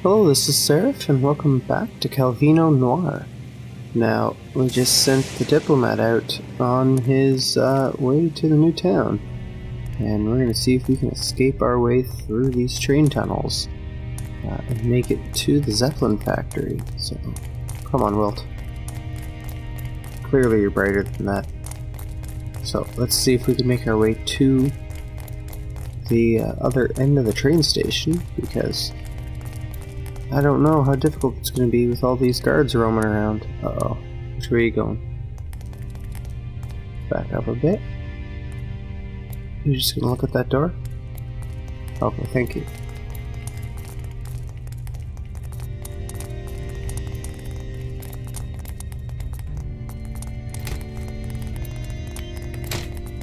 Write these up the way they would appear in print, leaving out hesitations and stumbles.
Hello, this is Seraph, and welcome back to Calvino Noir. Now, we just sent the diplomat out on his way to the new town, and we're going to see if we can escape our way through these train tunnels and make it to the Zeppelin factory. So, come on, Wilt. Clearly you're brighter than that. So, let's see if we can make our way to the other end of the train station, because I don't know how difficult it's going to be with all these guards roaming around. Uh-oh. Which way are you going? Back up a bit. You're just going to look at that door? Okay, thank you.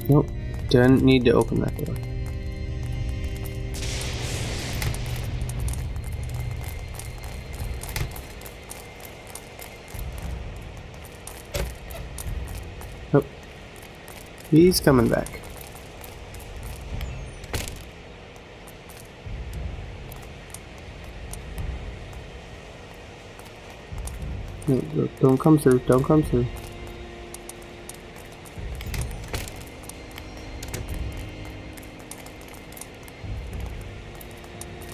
Nope. Didn't need to open that door. Nope. He's coming back. No, don't come through, don't come through.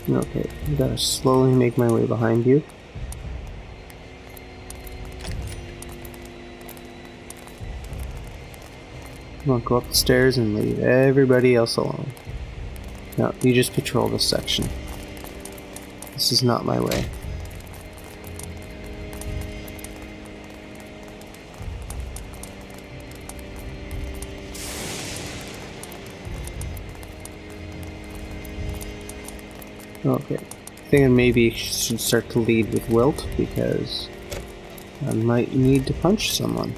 Okay, I gotta slowly make my way behind you. Come on, go up the stairs and leave everybody else alone. No, you just patrol this section. This is not my way. Okay, I think I maybe should start to lead with Wilt, because I might need to punch someone.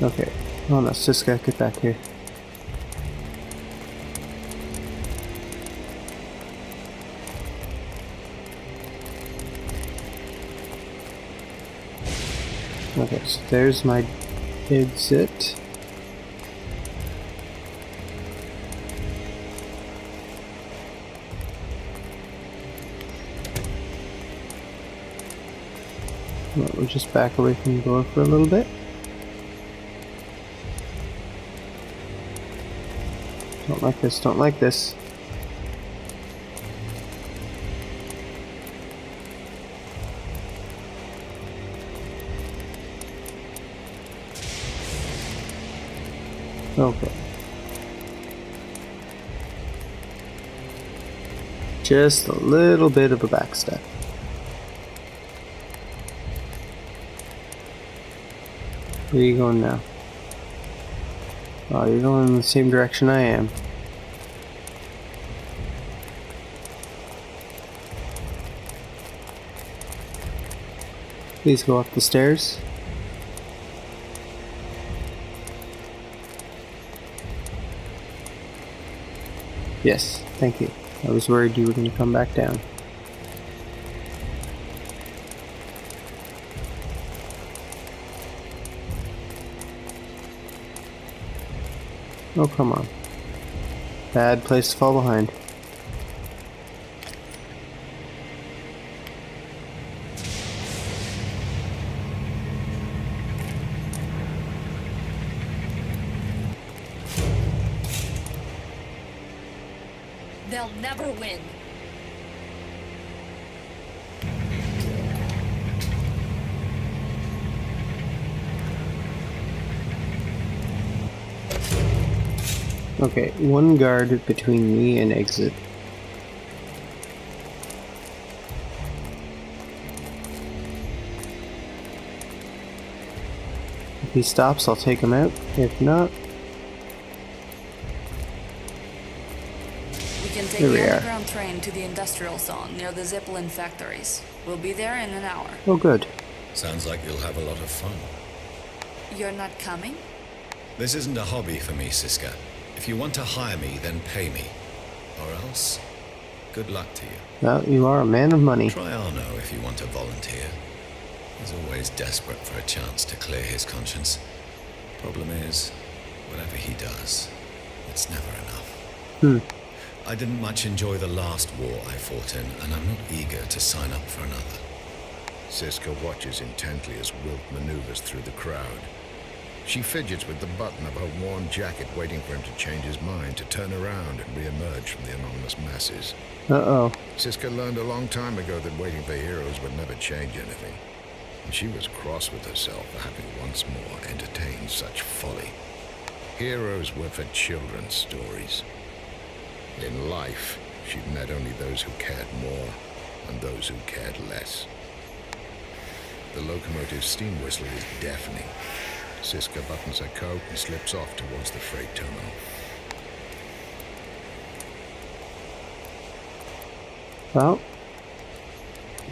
Okay, oh no, Siska, get back here. Okay, so there's my exit. Well, we'll just back away from the door for a little bit. Don't like this, don't like this. Okay. Just a little bit of a backstep. Where are you going now? Oh, you're going in the same direction I am. Please go up the stairs. Yes, thank you. I was worried you were going to come back down. Oh, come on. Bad place to fall behind. They'll never win. Okay, one guard between me and exit. If he stops, I'll take him out. If not, We can take Here we the are. underground train to the industrial zone near the Zeppelin factories. We'll be there in an hour. oh good. Sounds like you'll have a lot of fun. You're not coming? This isn't a hobby for me, Siska. If you want to hire me, then pay me. Or else, good luck to you. Well, you are a man of money. Try Arno if you want to volunteer. He's always desperate for a chance to clear his conscience. Problem is, whatever he does, it's never enough. I didn't much enjoy the last war I fought in, and I'm not eager to sign up for another. Siska watches intently as Wilt maneuvers through the crowd. She fidgets with the button of her worn jacket, waiting for him to change his mind, to turn around and re-emerge from the anonymous masses. Uh-oh. Siska learned a long time ago that waiting for heroes would never change anything. And she was cross with herself for having once more entertained such folly. Heroes were for children's stories. In life, she'd met only those who cared more and those who cared less. The locomotive's steam whistle is deafening. Siska buttons her coat and slips off towards the freight terminal. Well,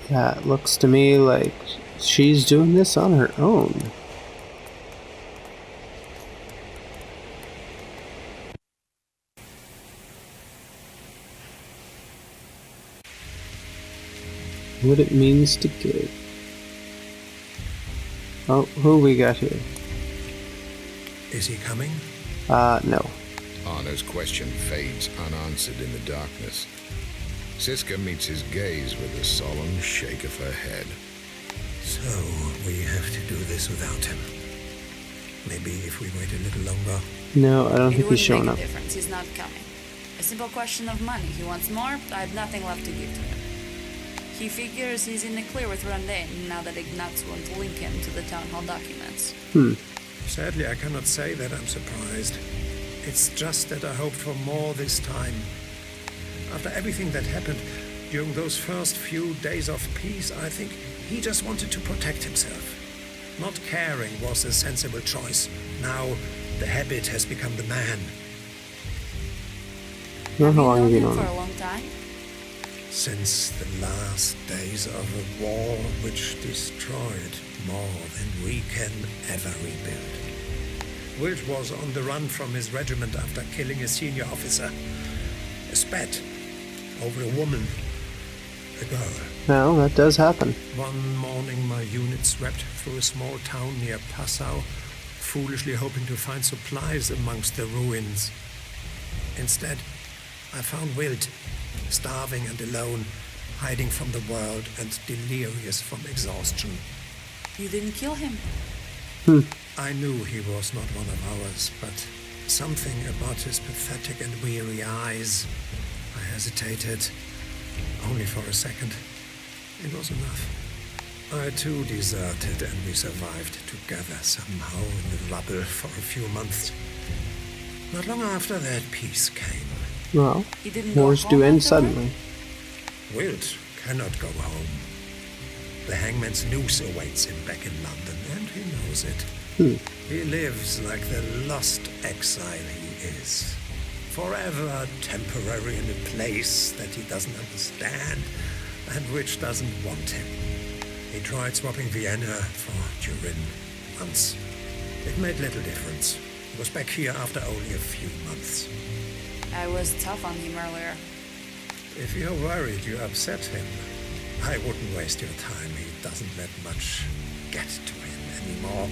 that looks to me like she's doing this on her own. What it means to give. Oh, who we got here? Is he coming? No. Arno's question fades unanswered in the darkness. Siska meets his gaze with a solemn shake of her head. So, we have to do this without him. Maybe if we wait a little longer. No, I don't think he's It showing wouldn't up. make a difference. He's not coming. A simple question of money. He wants more. I have nothing left to give to him. He figures he's in the clear with Rondane now that Ignatz won't link him to the town hall documents. Sadly, I cannot say that I'm surprised. It's just that I hoped for more this time. After everything that happened during those first few days of peace, I think he just wanted to protect himself. Not caring was a sensible choice. Now, the habit has become the man. Not how long have you him known for him? a long time? Since the last days of a war which destroyed more than we can ever rebuild. Wilt was on the run from his regiment after killing a senior officer. A spat over a woman, a girl. No, that does happen. One morning my unit swept through a small town near Passau, foolishly hoping to find supplies amongst the ruins. Instead, I found Wilt, starving and alone, hiding from the world and delirious from exhaustion. You didn't kill him. I knew he was not one of ours, but something about his pathetic and weary eyes. I hesitated, only for a second. It was enough. I too deserted, and we survived together somehow in the rubble for a few months. Not long after that, peace came. Well, He didn't go wars home do end afterward? suddenly. Wilt cannot go home. The hangman's noose awaits him back in London, and he knows it. He lives like the lost exile he is. Forever temporary in a place that he doesn't understand and which doesn't want him. He tried swapping Vienna for Turin once. It made little difference. He was back here after only a few months. I was tough on him earlier. If you're worried you upset him, I wouldn't waste your time. He doesn't let much get to him anymore.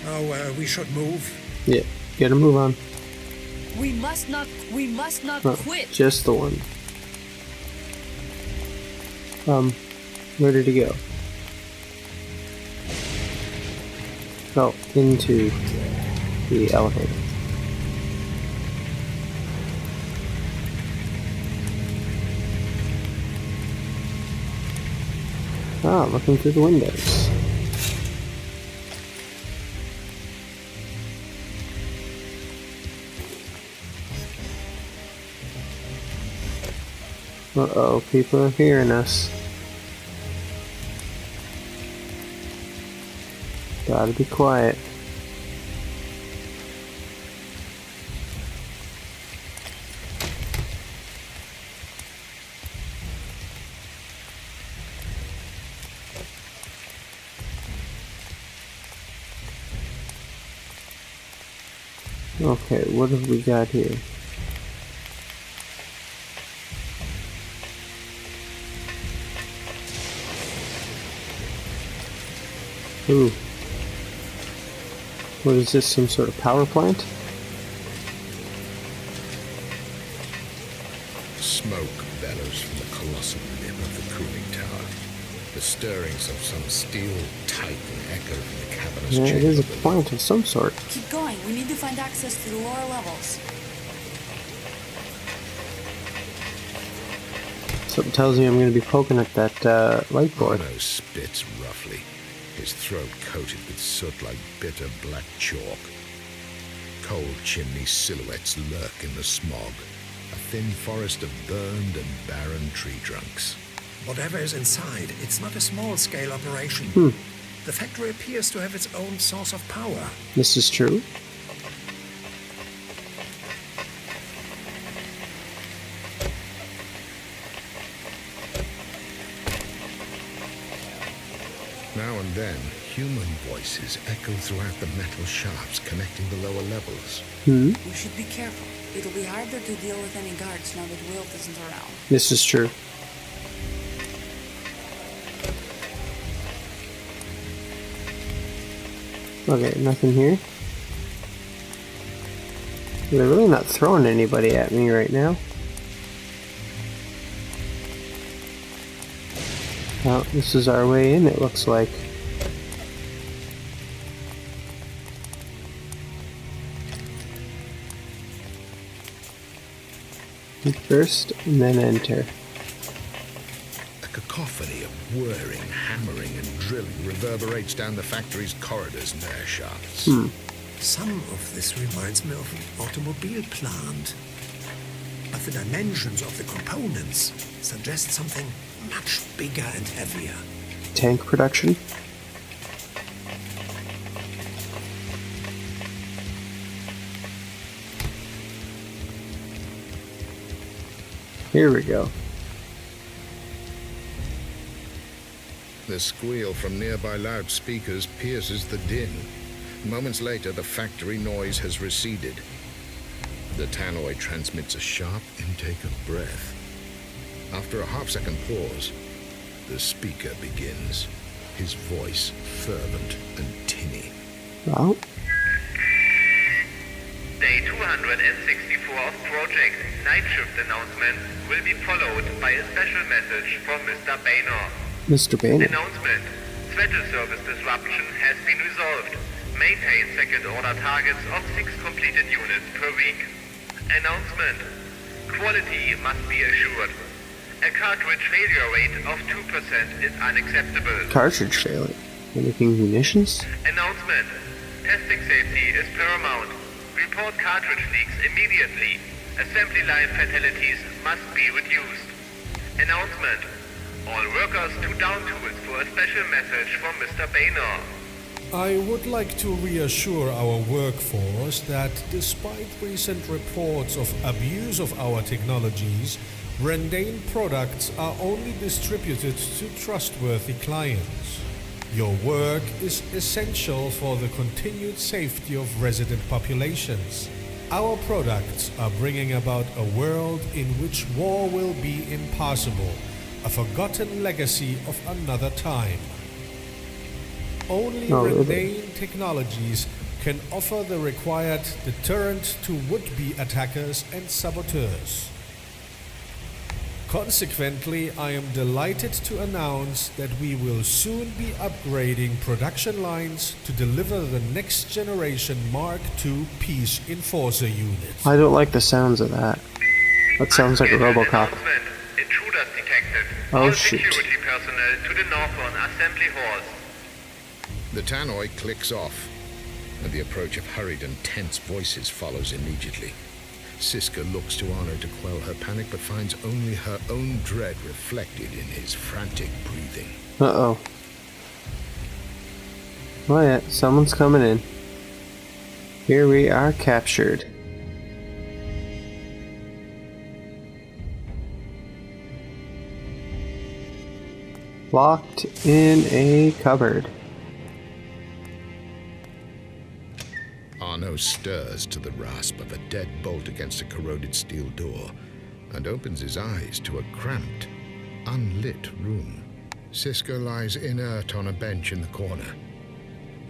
Oh, we should move. Yeah, gotta move on. We must not Oh, quit. just the one. Where did he go? Oh, into the elevator. Ah, looking through the windows. Uh-oh, people are hearing us. Gotta be quiet. Okay, what have we got here? Ooh. What is this, some sort of power plant? Smoke bellows from the colossal lip of the cooling tower. The stirrings of some steel titan echo from the cavernous Yeah, it is a chamber. point of some sort. Keep going. We need to find access to the lower levels. Something tells me I'm going to be poking at that light board. Arno spits roughly, his throat coated with soot like bitter black chalk. Cold chimney silhouettes lurk in the smog, a thin forest of burned and barren tree trunks. Whatever is inside, it's not a small-scale operation. The factory appears to have its own source of power. This is true. Now and then, human voices echo throughout the metal shafts connecting the lower levels. We should be careful. It'll be harder to deal with any guards now that Wilt isn't around. This is true. Okay, nothing here. They're really not throwing anybody at me right now. Well, this is our way in, it looks like. First, and then enter. A cacophony of whirring, hammering, and drilling reverberates down the factory's corridors and air shafts. Some of this reminds me of an automobile plant. But the dimensions of the components suggest something much bigger and heavier. Tank production. Here we go. The squeal from nearby loudspeakers pierces the din. Moments later, the factory noise has receded. The tannoy transmits a sharp intake of breath. After a half-second pause, the speaker begins, his voice fervent and tinny. Well, Day 264 of Project Night Shift announcement will be followed by a special message from Mr. Baynor. Mr. Banner. Announcement. Special service disruption has been resolved. Maintain second order targets of 6 completed units per week. Announcement. Quality must be assured. A cartridge failure rate of 2% is unacceptable. Cartridge failure. Making munitions? Announcement. Testing safety is paramount. Report cartridge leaks immediately. Assembly line fatalities must be reduced. Announcement. All workers to down tools for a special message from Mr. Baynor. I would like to reassure our workforce that despite recent reports of abuse of our technologies, Rendane products are only distributed to trustworthy clients. Your work is essential for the continued safety of resident populations. Our products are bringing about a world in which war will be impossible, a forgotten legacy of another time. Only Rendane technologies can offer the required deterrent to would-be attackers and saboteurs. Consequently, I am delighted to announce that we will soon be upgrading production lines to deliver the next generation Mark II Peace Enforcer unit. I don't like the sounds of that. That sounds like a Robocop. Announcement. Intruders detected. Oh, All shoot. security personnel to the northern assembly halls. The tannoy clicks off, and the approach of hurried and tense voices follows immediately. Siska looks to Arno to quell her panic, but finds only her own dread reflected in his frantic breathing. Uh-oh. Oh yeah, someone's coming in. Here we are captured. Locked in a cupboard. Arno stirs to the rasp of a dead bolt against a corroded steel door and opens his eyes to a cramped, unlit room. Siska lies inert on a bench in the corner.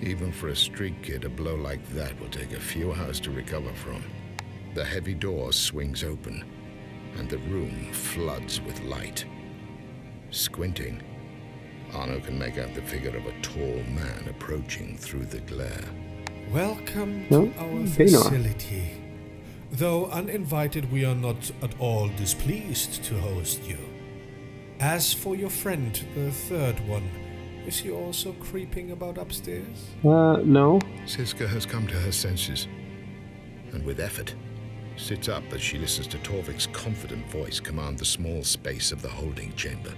Even for a street kid, a blow like that will take a few hours to recover from. The heavy door swings open, and the room floods with light. Squinting, Arno can make out the figure of a tall man approaching through the glare. Welcome No, to our Calvino Noir. facility. Though uninvited, we are not at all displeased to host you. As for your friend, the third one, is he also creeping about upstairs? No. Siska has come to her senses, and with effort, sits up as she listens to Torvik's confident voice command the small space of the holding chamber.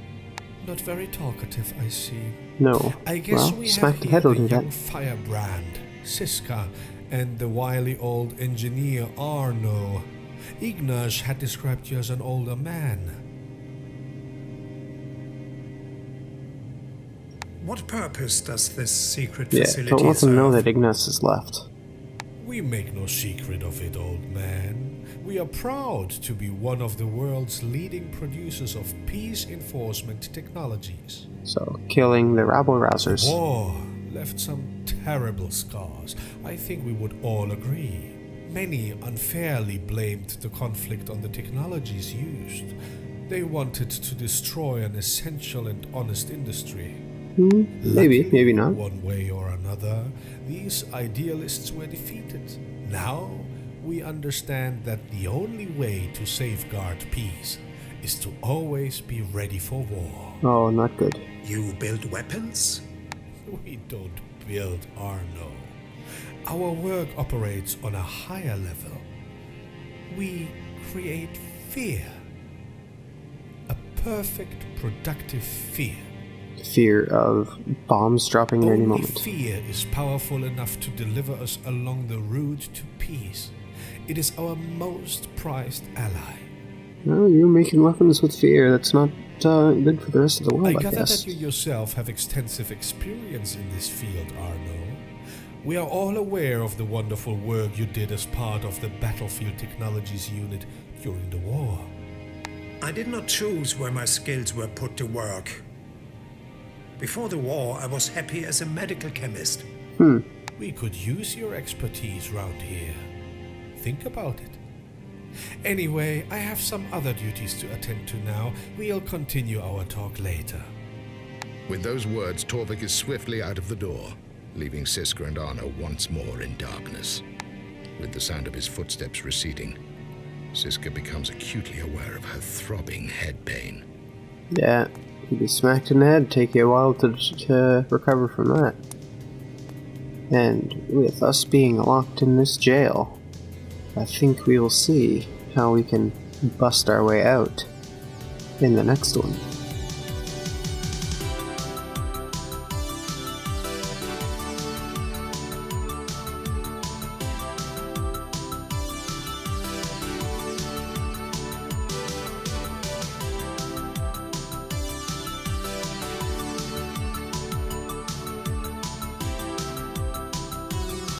Not very talkative, I see. No. I guess Well, we smack have the here head will the do young that. firebrand, Siska, and the wily old engineer Arno. Ignaz had described you as an older man. What purpose does this secret Yeah, facility don't let them know serve? that Ignace is left. We make no secret of it, old man. We are proud to be one of the world's leading producers of peace enforcement technologies. So, killing the rabble-rousers. War left some terrible scars. I think we would all agree. Many unfairly blamed the conflict on the technologies used. They wanted to destroy an essential and honest industry. Maybe, Luckily, maybe not. One way or another, these idealists were defeated. Now, we understand that the only way to safeguard peace is to always be ready for war. Oh, not good. You build weapons? We don't build Arno. Our work operates on a higher level. We create fear. A perfect, productive fear. Fear of bombs dropping at any Only moment. fear is powerful enough to deliver us along the route to peace. It is our most prized ally. No, you're making weapons with fear. That's not good for the rest of the world, I I gather guess. that you yourself have extensive experience in this field, Arno. We are all aware of the wonderful work you did as part of the Battlefield Technologies unit during the war. I did not choose where my skills were put to work. Before the war, I was happy as a medical chemist. We could use your expertise round here. Think about it. Anyway, I have some other duties to attend to now. We'll continue our talk later. With those words, Torvik is swiftly out of the door, leaving Siska and Arno once more in darkness. With the sound of his footsteps receding, Siska becomes acutely aware of her throbbing head pain. Yeah, you'd be smacked in the head. Take you a while to recover from that. And with us being locked in this jail, I think we will see how we can bust our way out in the next one.